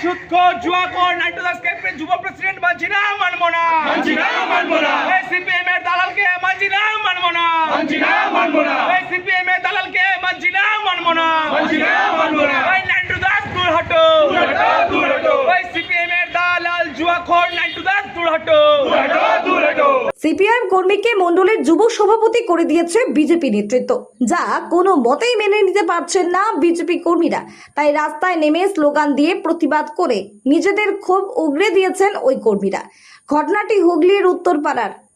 সুৎখোর জুয়াখোর নাইটু দাসকে যুব প্রেসিডেন্ট মানছি না, মানবো না। এই সিপিএম এর দালালকে মানছি না, মানবো না। এই সিপিএম এর দালালকে মানছি না, মানবো না। এই নাইটু দাস দূর হটো। এই সিপিএম এর দালাল জুয়াখোর নাইটু দাস দূর হটো। সিপিআইএম কর্মীকে মণ্ডলের যুব সভাপতি করে দিয়েছে বিজেপি নেতৃত্ব, যা কোনো মতেই মেনে নিতে পারছেন না বিজেপি কর্মীরা। তাই রাস্তায় নেমে স্লোগান দিয়ে প্রতিবাদ করে নিজেদের ক্ষোভ উগরে দিয়েছেন ওই কর্মীরা। ঘটনাটি হুগলির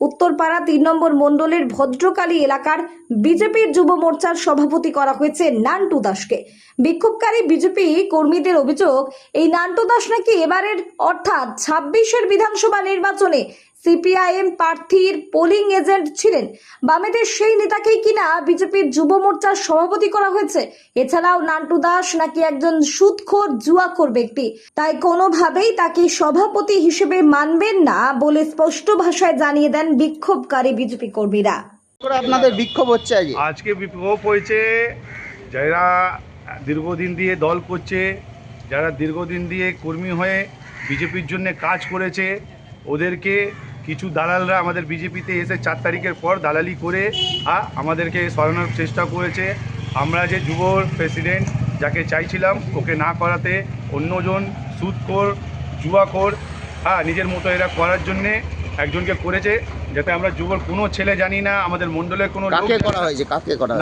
উত্তরপাড়া 3 নম্বর মণ্ডলের ভদ্রকালী এলাকার বিজেপির যুব মোর্চার সভাপতি করা হয়েছে নান্টু দাসকে। বিক্ষোভকারী বিজেপি কর্মীদের অভিযোগ, এই নান্টু দাস নাকি এবারের অর্থাৎ 26-এর বিধানসভা নির্বাচনে সিপিআইএম প্রার্থীর পোলিং এজেন্ট ছিলেন। বামেদের সেই নেতাকেই কিনা বিজেপির যুব মোর্চার সভাপতি করা হয়েছে। এছাড়াও নান্টু দাস নাকি একজন সুদখোর জুয়াখোর ব্যক্তি, তাই কোনোভাবেই তাকে সভাপতি হিসেবে মানবেন না বলে স্পষ্ট ভাষায় জানিয়ে দেন বিক্ষোভকারী বিজেপি কর্মীরা। আপনাদের বিক্ষোভ হচ্ছে আজকে বিক্ষোভ হয়েছে যারা দীর্ঘদিন দিয়ে দল করছে, যারা দীর্ঘদিন দিয়ে কর্মী হয়ে বিজেপির জন্য কাজ করেছে, ওদেরকে কিছু দালালরা আমাদের বিজেপিতে এসে 4 তারিখের পর দালালি করে আমাদেরকে সরানোর চেষ্টা করেছে। আমরা যে যুব প্রেসিডেন্ট যাকে চাইছিলাম, ওকে না করাতে অন্যজন সুদখোর জুয়াখোর নিজের মতো এরা করার জন্যে একজনকে করেছে, যাতে আমরা যুবর কোনো ছেলে জানি না, আমাদের মণ্ডলের কোনো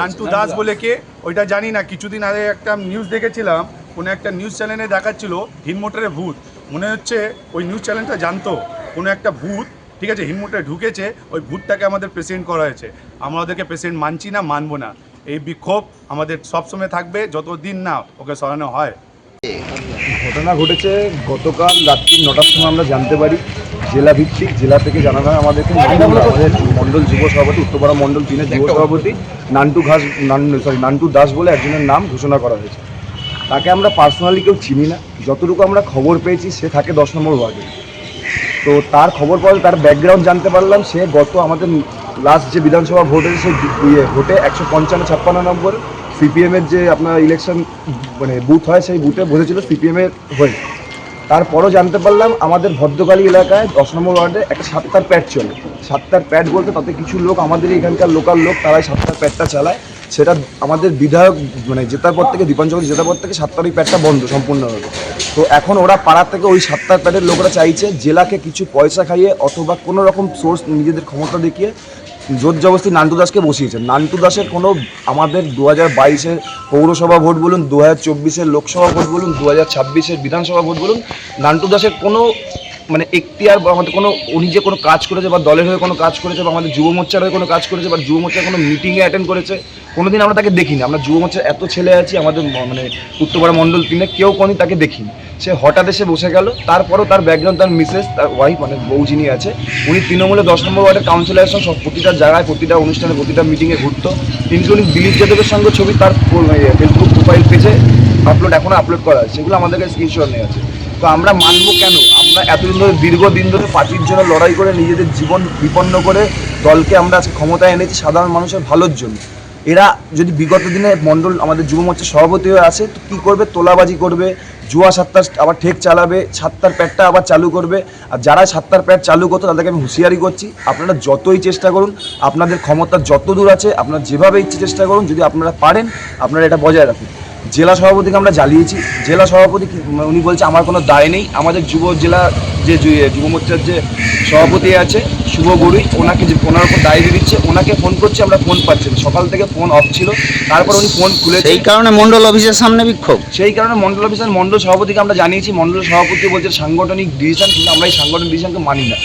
নান্টু দাস বলে কে ওইটা জানি না। কিছুদিন আগে একটা নিউজ দেখেছিলাম, কোনো একটা নিউজ চ্যানেলে দেখাচ্ছিল হিমমোটরে ভূত। মনে হচ্ছে ওই নিউজ চ্যানেলটা জানতো কোনো একটা ভূত, ঠিক আছে, হিমমোটরে ঢুকেছে, ওই ভূতটাকে আমাদের প্রেসিডেন্ট করা হয়েছে। আমরা ওদেরকে প্রেসিডেন্ট মানছি না, মানবো না। এই বিক্ষোভ আমাদের সবসময় থাকবে যতদিন না ওকে সরানো হয়। ঘটনা ঘটেছে গতকাল রাত্রি 9টার সময় আমরা জানতে পারি, জেলা ভিত্তিক, জেলা থেকে জানানো হয় আমাদেরকে আমাদের মণ্ডল যুব সভাপতি, উত্তরপাড়া মণ্ডল 3-এর যুব সভাপতি নান্টু দাস বলে একজনের নাম ঘোষণা করা হয়েছে। তাকে আমরা পার্সোনালি কেউ চিনি না, যতটুকু আমরা খবর পেয়েছি সে থাকে 10 নম্বর ওয়ার্ডে। তো তার খবর পাওয়া, তার ব্যাকগ্রাউন্ড জানতে পারলাম, সে গত আমাদের লাস্ট যে বিধানসভা ভোট হয়েছে সেই ভোটে 155-56 নম্বর সিপিএমের যে আপনার ইলেকশন বুথ হয়, সেই বুথে বসেছিল সিপিএমের হয়ে। তারপরও জানতে পারলাম আমাদের ভদ্রকালী এলাকায় 10 নম্বর ওয়ার্ডে একটা 7টার প্যাড চলে। 7টার প্যাড বলতে তাতে কিছু লোক, আমাদের এখানকার লোকাল লোক, তারাই 7টার প্যাডটা চালায়। সেটা আমাদের বিধায়ক জেতার পর থেকে, দীপান চৌধুরী জেতার পর থেকে 7টার ওই প্যাডটা বন্ধ সম্পূর্ণভাবে। তো এখন ওরা পাড়া থেকে ওই 7টার প্যাডের লোকরা চাইছে জেলাকে কিছু পয়সা খাইয়ে অথবা কোনো রকম সোর্স নিজেদের ক্ষমতা দেখিয়ে জোর জবরদস্তি নান্টু দাসকে বসিয়েছেন। নান্টু দাসের কোনো, আমাদের 2022-এর পৌরসভা ভোট বলুন, 2024-এর লোকসভা ভোট বলুন, 2026-এর বিধানসভা ভোট বলুন, নান্টু দাসের কোনো এখতিয়ার বা আমাদের কোনো, উনি যে কোনো কাজ করেছে বা দলের হয়ে কোনো কাজ করেছে বা আমাদের যুব মোর্চার হয়ে কোনো কাজ করেছে বা যুব মোর্চার কোনো মিটিংয়ে অ্যাটেন্ড করেছে, কোনোদিন আমরা তাকে দেখিনি। আমরা যুব মোর্চার এত ছেলে আছি আমাদের উত্তরপাড়া মণ্ডল 3-এ, কেউ কোনোদিন তাকে দেখিনি। সে হঠাৎ এসে বসে গেল। তারপরও তার ব্যাকগ্রাউন্ড, তার মিসেস, তার ওয়াইফ, বউ যিনি আছে, উনি তৃণমূলে 10 নম্বর ওয়ার্ডের কাউন্সিলরের সঙ্গে প্রতিটা জায়গায়, প্রতিটা অনুষ্ঠানে, প্রতিটা মিটিংয়ে ঘুরতো। ইনক্লুডিং দিলীপ যাদবের সঙ্গে ছবি তার ফেসবুক প্রোফাইল পেজে এখনও আপলোড করা আছে, সেগুলো আমাদের কাছে স্ক্রিনশট নেওয়া আছে। তো আমরা মানবো কেন? আমরা এতদিন ধরে, দীর্ঘদিন ধরে পার্টির জন্য লড়াই করে নিজেদের জীবন বিপন্ন করে দলকে আমরা আজকে ক্ষমতায় এনেছি সাধারণ মানুষের ভালোর জন্য। এরা যদি বিগত দিনে মণ্ডল আমাদের যুব মোর্চার সভাপতি হয়ে আসে, তো কী করবে? তোলাবাজি করবে, জুয়া 7টার আবার ঠেক চালাবে, 7টার প্যাডটা আবার চালু করবে। আর যারা 7টার প্যাড চালু করতো তাদেরকে আমি হুঁশিয়ারি করছি, আপনারা যতই চেষ্টা করুন, আপনাদের ক্ষমতা যত দূর আছে, আপনারা যেভাবে ইচ্ছে চেষ্টা করুন, যদি আপনারা পারেন আপনারা এটা বজায় রাখুন। জেলা সভাপতিকে আমরা জ্বালিয়েছি। জেলা সভাপতি উনি বলছে আমার কোনো দায় নেই। আমাদের যুব মোর্চার যে সভাপতি আছে শুভ গড়ুই, ওনাকে ওনার উপর দায় দিয়ে দিচ্ছে। ওনাকে ফোন করছে, আমরা ফোন পাচ্ছি না, সকাল থেকে ফোন অফ ছিল। তারপর উনি ফোন খুলেছে, এই কারণে মণ্ডল অফিসের সামনে বিক্ষোভ। সেই কারণে মণ্ডল অফিসের মণ্ডল সভাপতিকে আমরা জানিয়েছি। মণ্ডল সভাপতি বলছে সাংগঠনিক ডিসিশন, কিন্তু আমরা এই সাংগঠনিক ডিসিশনকে মানি না।